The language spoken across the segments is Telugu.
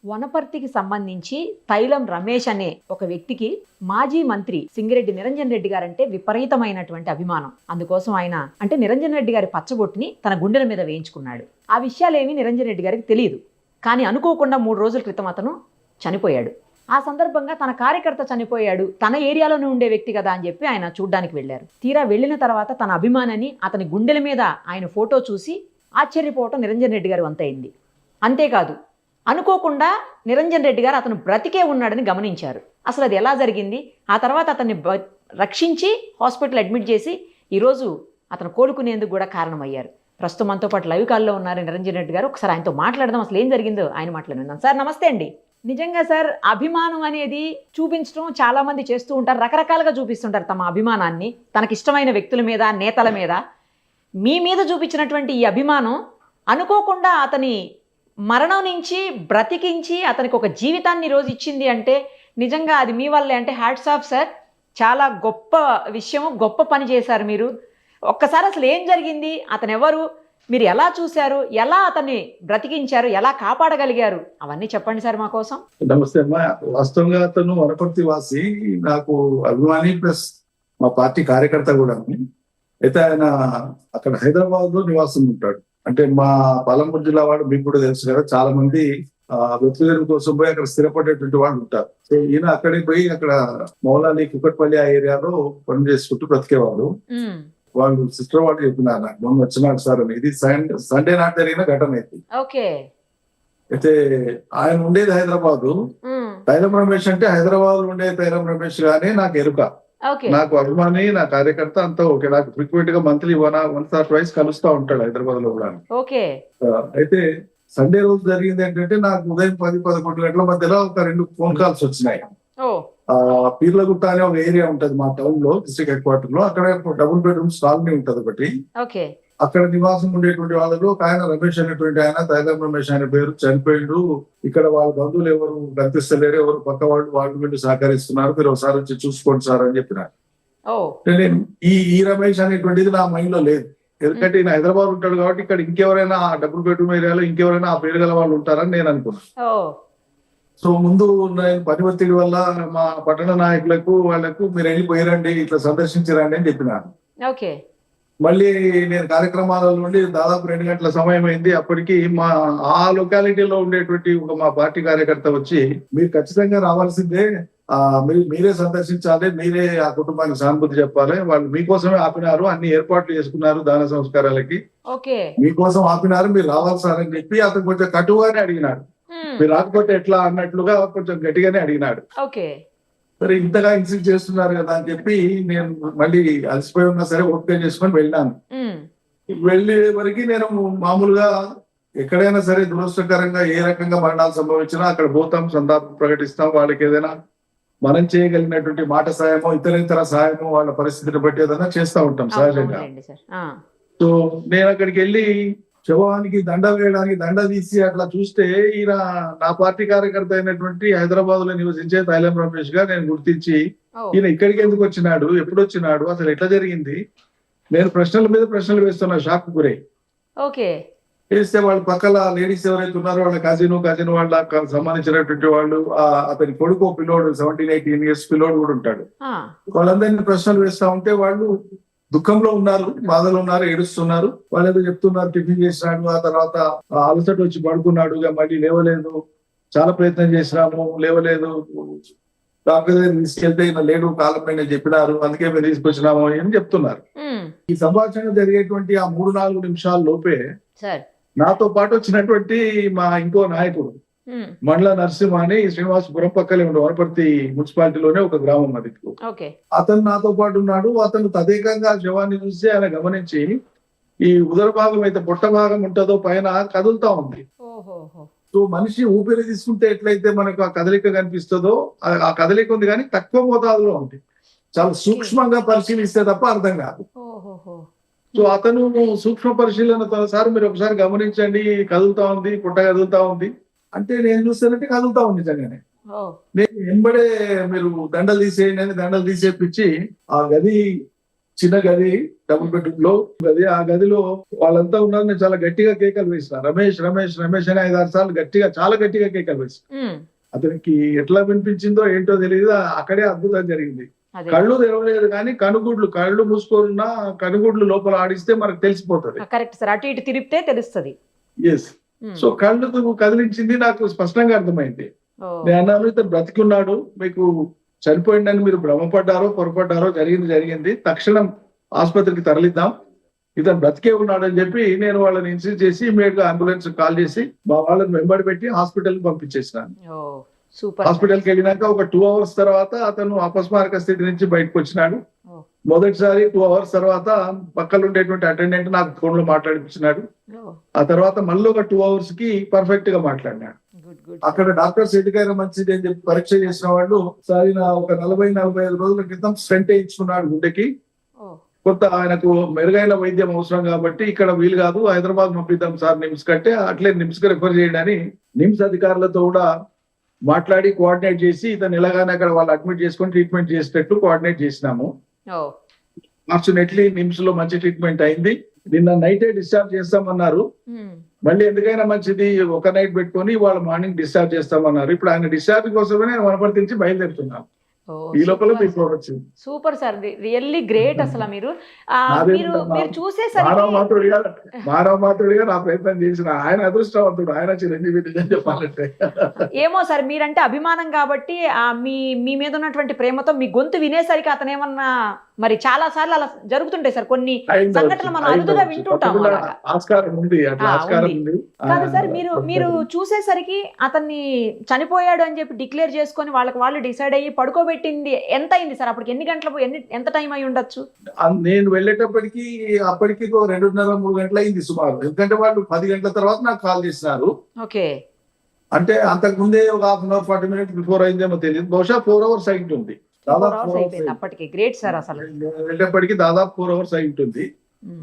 వనపర్తికి సంబంధించి తైలం రమేష్ అనే ఒక వ్యక్తికి మాజీ మంత్రి సింగిరెడ్డి నిరంజన్ రెడ్డి గారంటే విపరీతమైనటువంటి అభిమానం. అందుకోసం ఆయన అంటే నిరంజన్ రెడ్డి గారి పచ్చబొట్టుని తన గుండెల మీద వేయించుకున్నాడు. ఆ విషయాలేమీ నిరంజన్ రెడ్డి గారికి తెలియదు. కానీ అనుకోకుండా 3 రోజుల క్రితం అతను చనిపోయాడు. ఆ సందర్భంగా తన కార్యకర్త చనిపోయాడు, తన ఏరియాలోనే ఉండే వ్యక్తి కదా అని చెప్పి ఆయన చూడ్డానికి వెళ్ళారు. తీరా వెళ్ళిన తర్వాత తన అభిమానాన్ని అతని గుండెల మీద ఆయన ఫోటో చూసి ఆశ్చర్యపోవటం నిరంజన్ రెడ్డి గారు వంతైంది. అంతేకాదు, అనుకోకుండా నిరంజన్ రెడ్డి గారు అతను బ్రతికే ఉన్నాడని గమనించారు. అసలు అది ఎలా జరిగింది? ఆ తర్వాత అతన్ని రక్షించి హాస్పిటల్ అడ్మిట్ చేసి ఈరోజు అతను కోలుకునేందుకు కూడా కారణమయ్యారు. ప్రస్తుతం మనతో పాటు లైవ్ కాల్లో ఉన్నారు నిరంజన్ రెడ్డి గారు. ఒకసారి ఆయనతో మాట్లాడదాం, అసలు ఏం జరిగిందో ఆయన మాట్లాడుకుందాం. సార్ నమస్తే అండి. నిజంగా సార్, అభిమానం అనేది చూపించడం చాలా మంది చేస్తూ ఉంటారు, రకరకాలుగా చూపిస్తుంటారు తమ అభిమానాన్ని తనకిష్టమైన వ్యక్తుల మీద, నేతల మీద. మీ మీద చూపించినటువంటి ఈ అభిమానం అనుకోకుండా అతని మరణం నుంచి బ్రతికించి అతనికి ఒక జీవితాన్ని రోజు ఇచ్చింది అంటే నిజంగా అది మీ వల్లే. అంటే హ్యాట్స్ ఆఫ్ సార్, చాలా గొప్ప విషయం, గొప్ప పని చేశారు మీరు. ఒక్కసారి అసలు ఏం జరిగింది, అతను ఎవరు, మీరు ఎలా చూశారు, ఎలా అతన్ని బ్రతికించారు, ఎలా కాపాడగలిగారు, అవన్నీ చెప్పండి సార్ మా కోసం. నమస్తే అమ్మా. వాస్తవంగా అతను వనపర్తి వాసి, నాకు అభిమాని ప్లస్ మా పార్టీ కార్యకర్త కూడా. అయితే ఆయన అక్కడ హైదరాబాద్ లో నివాసం ఉంటాడు. అంటే మా పాలమూరు జిల్లా వాడు, మీకు కూడా తెలుసు కదా, చాలా మంది వ్యక్తిగతం కోసం పోయి అక్కడ స్థిరపడేటువంటి వాళ్ళు ఉంటారు. సో ఈయన అక్కడికి పోయి అక్కడ మౌలాలి, కుక్కట్పల్లి ఆ ఏరియాలో పని చేసుకుంటూ బ్రతికేవాడు. వాళ్ళు సిస్టర్ వాళ్ళు చెప్పినారు నాకు, మొన్న వచ్చినాడు సార్ అని. ఇది సండే నాటి జరిగిన ఘటన అయితే. అయితే ఆయన ఉండేది హైదరాబాద్. తైలం రమేష్ అంటే హైదరాబాద్ ఉండే తైలం రమేష్ గానే నాకు ఎరుక. నాకు అభిమాని, నా కార్యకర్త అంతా ఓకే. నాకు ఫ్రీక్వెంట్ గా మంత్లీ వన్స్ ఆర్ ట్వైస్ కలుస్తా ఉంటాడు హైదరాబాద్ లో కూడా. అయితే సండే రోజు జరిగింది ఏంటంటే, నాకు ఉదయం 10-11 గంటల మధ్యలో ఒక 2 ఫోన్ కాల్స్ వచ్చినాయి. పీర్లగుట్ట అనే ఒక ఏరియా ఉంటది మా టౌన్ లో, డిస్ట్రిక్ట్ హెడ్ క్వార్టర్ లో. అక్కడ డబుల్ బెడ్రూమ్స్ కాలనీ ఉంటది ఒకటి. అక్కడ నివాసం ఉండేటువంటి వాళ్ళలో ఒక ఆయన రమేష్ అనేటువంటి ఆయన, తైలం రమేష్ అనే పేరు, చనిపోయిండు. ఇక్కడ వాళ్ళ బంధువులు ఎవరు కనిపిస్తలేరు, ఎవరు పక్క వాళ్ళు వీళ్ళు సహకరిస్తున్నారు, మీరు ఒకసారి వచ్చి చూసుకోండి సార్ అని చెప్పినారు. నేను ఈ రమేష్ అనేటువంటిది నా మైండ్ లో లేదు. ఎందుకంటే ఈయన హైదరాబాద్ ఉంటాడు కాబట్టి ఇక్కడ ఇంకెవరైనా ఆ డబుల్ బెడ్రూమ్ ఏరియాలో ఇంకెవరైనా ఆ పేరు గల వాళ్ళు ఉంటారని నేను అనుకున్నాను. సో ముందు నేను పని ఒత్తిడి వల్ల మా పట్టణ నాయకులకు వాళ్ళకు మీరు వెళ్ళిపోయారండి, ఇట్లా సందర్శించరండి అని చెప్పినాను. మళ్ళీ నేను కార్యక్రమాల నుండి దాదాపు 2 గంటల సమయం అయింది. అప్పటికి ఆ లొకాలిటీలో ఉండేటువంటి ఒక మా పార్టీ కార్యకర్త వచ్చి, మీరు ఖచ్చితంగా రావాల్సిందే, మీరే సందర్శించాలి, మీరే ఆ కుటుంబానికి సానుభూతి చెప్పాలి, వాళ్ళు మీకోసమే ఆపినారు, అన్ని ఏర్పాట్లు చేసుకున్నారు దాన సంస్కారాలకి, మీకోసం ఆపినారు, మీరు రావాలి సార్ అని చెప్పి అతను కొంచెం కటుగానే అడిగినాడు. మీరు రాకపోతే ఎట్లా అన్నట్లుగా కొంచెం గట్టిగానే అడిగినాడు. సరే ఇంతగా ఇన్సిస్ట్ చేస్తున్నారు కదా అని చెప్పి నేను మళ్ళీ అలసిపోయి ఉన్నా సరే ఓపిక చేసుకొని వెళ్ళాను. వెళ్ళే వరకు నేను మామూలుగా ఎక్కడైనా సరే దురదృష్టకరంగా ఏ రకంగా మరణాలు సంభవించినా అక్కడ పోతాం, సంతాపం ప్రకటిస్తాం, వాళ్ళకి ఏదైనా మనం చేయగలిగినటువంటి మాట సాయమో ఇతర సాయమో వాళ్ళ పరిస్థితిని బట్టి ఏదైనా చేస్తూ ఉంటాం సహజంగా. సో నేను అక్కడికి వెళ్ళి శవానికి దండ వేయడానికి దండ తీసి అట్లా చూస్తే, ఈయన నా పార్టీ కార్యకర్త అయినటువంటి హైదరాబాద్ లో నివసించే తైలం రమేష్ గా నేను గుర్తించి, ఈయన ఇక్కడికి ఎందుకు వచ్చినాడు, ఎప్పుడు వచ్చినాడు, అసలు ఎట్లా జరిగింది, నేను ప్రశ్నల మీద ప్రశ్నలు వేస్తున్నా. షాక్ గురై వేస్తే వాళ్ళు పక్కల లేడీస్ ఎవరైతే ఉన్నారో వాళ్ళ కజిన్ వాళ్ళకి సంబంధించినటువంటి వాళ్ళు, అతని కొడుకు పిల్లోడు 17-18 ఇయర్స్ పిల్లోడు కూడా ఉంటాడు. వాళ్ళందరినీ ప్రశ్నలు వేస్తా ఉంటే వాళ్ళు దుఃఖంలో ఉన్నారు, బాధలో ఉన్నారు, ఏడుస్తున్నారు. వాళ్ళు ఏదో చెప్తున్నారు, టిఫిన్ చేసినాడు, ఆ తర్వాత అలసట వచ్చి పడుకున్నాడు, మళ్ళీ లేవలేదు, చాలా ప్రయత్నం చేసినాము లేవలేదు, డాక్టర్ దగ్గర తీసుకెళ్తే ఈయన లేడు, కాలం పైన చెప్పినారు, అందుకే మేము తీసుకొచ్చినాము అని చెప్తున్నారు. ఈ సంభాషణ జరిగేటువంటి ఆ 3-4 నిమిషాల లోపే నాతో పాటు వచ్చినటువంటి మా ఇంకో నాయకుడు మండల నరసింహ అని శ్రీనివాసపురం పక్కనే ఉండే వనపర్తి మున్సిపాలిటీలోనే ఒక గ్రామం అది. అతను నాతో పాటు ఉన్నాడు. అతను తదేకంగా శవాన్ని చూసి ఆయన గమనించి, ఈ ఉదర భాగం అయితే పొట్ట భాగం ఉంటుందో పైన కదులుతా ఉంది. సో మనిషి ఊపిరి తీసుకుంటే ఎట్లయితే మనకు ఆ కదలిక కనిపిస్తుందో ఆ కదలిక ఉంది, కానీ తక్కువ మోతాదులో ఉంది. చాలా సూక్ష్మంగా పరిశీలిస్తే తప్ప అర్థం కాదు. సో అతను సూక్ష్మ పరిశీలనతో, సార్ మీరు ఒకసారి గమనించండి, కదులుతా ఉంది, పుట్ట కదులుతా ఉంది అంటే నేను చూస్తానంటే కదులుతా ఉంది నిజంగానే. నేను వెంబడే మీరు దండలు తీసేయండి అని దండలు తీసేపించి ఆ గది చిన్న గది, డబుల్ బెడ్రూమ్ లో గది. ఆ గదిలో వాళ్ళంతా ఉన్నారు. నేను చాలా గట్టిగా కేకలు వేసిన, రమేష్ రమేష్ రమేష్ అని 5-6 సార్లు గట్టిగా, చాలా గట్టిగా కేకలు వేసిన. ఉమ్, అతనికి ఎట్లా వినిపించిందో ఏంటో తెలియదు. అక్కడే అద్భుతం జరిగింది. అదే కళ్ళు తెరవలేదు కానీ కళ్ళు మూసుకున్నా కనుగుడ్లు లోపల ఆడిస్తే మనకు తెలిసిపోతుంది. కరెక్ట్ సార్, అటు ఇటు తిరిపితే తెలుస్తుంది. ఎస్. సో కళ్ళు కదిలించింది, నాకు స్పష్టంగా అర్థమైంది. ఓ, నేను అన్నాను, ఇతను బ్రతికున్నాడు, మీకు చనిపోయిందని మీరు భ్రమపడ్డారో పొరపడ్డారో జరిగింది, తక్షణం ఆసుపత్రికి తరలిద్దాం, ఇతను బ్రతికే ఉన్నాడు అని చెప్పి నేను వాళ్ళని ఇన్సిస్ట్ చేసి ఇమీడియట్ గా అంబులెన్స్ కాల్ చేసి మా వాళ్ళని వెంబడి పెట్టి హాస్పిటల్ కి పంపించేసినాను. ఓ, సూపర్. హాస్పిటల్ కి వెళ్ళినాక ఒక 2 అవర్స్ తర్వాత అతను అపస్మారక స్థితి నుంచి బయటకు వచ్చినాడు. ఓ, మొదటిసారి 2 అవర్స్ తర్వాత పక్కన ఉండేటువంటి అటెండెంట్ నాకు ఫోన్ లో మాట్లాడిపించినాడు. ఓ, ఆ తర్వాత మళ్ళీ ఒక 2 అవర్స్ కి పర్ఫెక్ట్ గా మాట్లాడినాడు. Good good. అక్కడ డాక్టర్స్ ఎటుకైనా మంచిది అని చెప్పి పరీక్ష చేసిన వాళ్ళు సారి ఒక 40-45 రోజుల క్రితం స్టెంట్ వేయించుకున్నాడు గుండెకి. ఓ, కొంత ఆయనకు మెరుగైన వైద్యం అవసరం కాబట్టి ఇక్కడ వీలు కాదు, హైదరాబాద్ పంపిద్దాం సార్ నిమ్స్ కంటే, అట్లే నిమ్స్ కి రెఫర్ చేయండి అని నిమ్స్ అధికారులతో కూడా మాట్లాడి కోఆర్డినేట్ చేసి ఇతను ఎలాగానే అక్కడ వాళ్ళు అడ్మిట్ చేసుకొని ట్రీట్మెంట్ చేసేటట్టు కోఆర్డినేట్ చేసినాము. ఓ, ఫార్చునేట్లీ నిమ్స్ లో మంచి ట్రీట్మెంట్ అయింది. నిన్న నైటే డిశ్చార్జ్ చేస్తామన్నారు. ఉమ్, మళ్ళీ ఎందుకైనా మంచిది ఒక నైట్ పెట్టుకొని వాళ్ళు మార్నింగ్ డిశ్చార్జ్ చేస్తామన్నారు. ఇప్పుడు ఆయన డిశ్చార్జ్ కోసమే నేను వనపర్తి నుంచి బయలుదేరుతున్నాను. ఓ, ఈ లోపల సూపర్ మీకు సార్. వచ్చింది. సూపర్ సార్, రియల్లీ గ్రేట్ అసలు. మీరు నాదేం మీరు ఉందమ్మా. మీరు చూసేసరికి మానవ మాతృడిగా నా ప్రయత్నం చేసిన ఆయన అదృష్టవంతుడు, ఆయన చిరంజీవి నిజం చెప్పాలంటే. ఏమో సార్, మీరంటే అభిమానం కాబట్టి మీ మీ మీద ఉన్నటువంటి ప్రేమతో మీ గొంతు వినేసరికి అతను ఏమన్నా మరి చాలా సార్లు అలా జరుగుతుంటాయి సార్, కొన్ని సంఘటనలు మనం అరుదుగా వింటుంటాం. తప్పకుండా అలాగా. ఆస్కారం ఉంది, అట్లా ఆస్కారం ఉంది. ఉంది. కాదు సార్, మీరు చూసేసరికి అతన్ని చనిపోయాడు అని చెప్పి డిక్లేర్ చేసుకొని వాళ్ళు డిసైడ్ అయ్యి పడుకోబెట్టింది ఎంత అయింది సార్? అప్పటికి ఎన్ని గంటలు ఎంత టైం అయి ఉండొచ్చు? నేను వెళ్ళేటప్పటికి అప్పటికి 2:30-3 గంటలు అయింది సుమారు. ఎందుకంటే వాళ్ళు 10 గంటల తర్వాత నాకు కాల్ చేసినారు. ఓకే. అంటే అంతకు ముందే ఒక 1/2 అవర్ 40 మినిట్స్ బిఫోర్ అయిందేమో తెలియదు. బహుశా 4 అవర్స్ అయి ఉంటుంది. 4 hours అయిపోయింది అప్పటికి. గ్రేట్ సార్ అసలు. వెళ్ళేటప్పటికి దాదాపు 4 అవర్స్ అయి ఉంటుంది.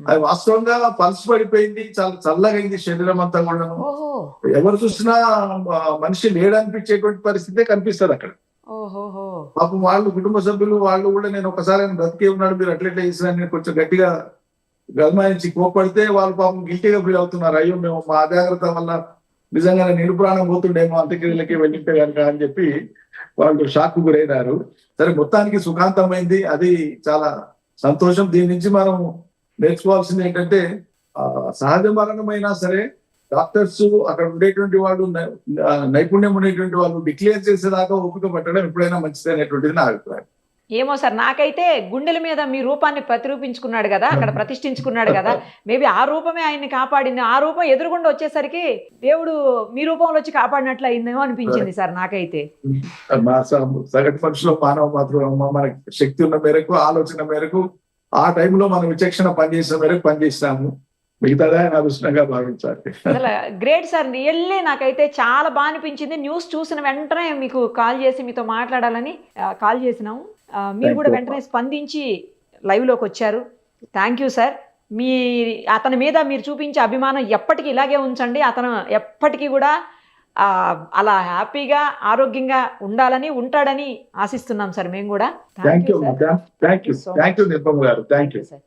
అది వాస్తవంగా పల్స్ పడిపోయింది, చాలా చల్లగా అయింది శరీరం అంతా కూడా. ఓహో, ఎవరు చూసినా మనిషి లేడనిపించేటువంటి పరిస్థితే కనిపిస్తుంది అక్కడ. ఓహోహో. పాపం వాళ్ళు కుటుంబ సభ్యులు వాళ్ళు కూడా నేను ఒకసారి ఆయన బ్రతికే ఉన్నాడు మీరు అట్లెట్లా చేసిన కొంచెం గట్టిగా గల్మాయించి కోపడితే వాళ్ళు పాపం గిల్టీగా ఫీల్ అవుతున్నారు. అయ్యో మేము మా అజాగ్రత్త వల్ల నిజంగానే నిరుప్రాణం పోతుండేమో అంత్యక్రియలకి వెళ్ళింటే కనుక అని చెప్పి వాళ్ళు షాక్ గురైనారు. సరే, మొత్తానికి సుఖాంతమైంది, అది చాలా సంతోషం. దీని నుంచి మనం నేర్చుకోవాల్సింది ఏంటంటే సహజ మరణమైనా సరే డాక్టర్స్ అక్కడ ఉండేటువంటి వాళ్ళు నైపుణ్యం ఉండేటువంటి వాళ్ళు డిక్లేర్ చేసేదాకా ఓపిక పట్టడం ఎప్పుడైనా మంచిది అనేటువంటిది నా అభిప్రాయం. ఏమో సార్, నాకైతే గుండెల మీద మీ రూపాన్ని ప్రతిరూపించుకున్నాడు కదా, అక్కడ ప్రతిష్ఠించుకున్నాడు కదా, మేబీ ఆ రూపమే ఆయన్ని కాపాడింది. ఆ రూపం ఎదురుగుండా వచ్చేసరికి దేవుడు మీ రూపంలో వచ్చి కాపాడినట్లు అయిందేమో అనిపించింది సార్ నాకైతే. మా సగటు మనుషులో మానవ మాత్రం మనకి శక్తి ఉన్న మేరకు, ఆలోచన మేరకు, ఆ టైంలో మనం విచక్షణ పనిచేసిన మేరకు పనిచేస్తాము. మిగతాదా అదృష్టంగా భావించాలి. అసలు గ్రేట్ సార్, రియల్లీ నాకైతే చాలా బాగా అనిపించింది. న్యూస్ చూసిన వెంటనే మీకు కాల్ చేసి మీతో మాట్లాడాలని కాల్ చేసినాము. మీరు కూడా వెంటనే స్పందించి లైవ్లోకి వచ్చారు. Thank you sir. అతని మీద మీరు చూపించే అభిమానం ఎప్పటికీ ఇలాగే ఉంచండి. అతను ఎప్పటికీ కూడా అలా హ్యాపీగా ఆరోగ్యంగా ఉండాలని ఉంటాడని ఆశిస్తున్నాం సార్ మేము కూడా. థ్యాంక్ యూ నిర్మల్ గారు. Thank you sir.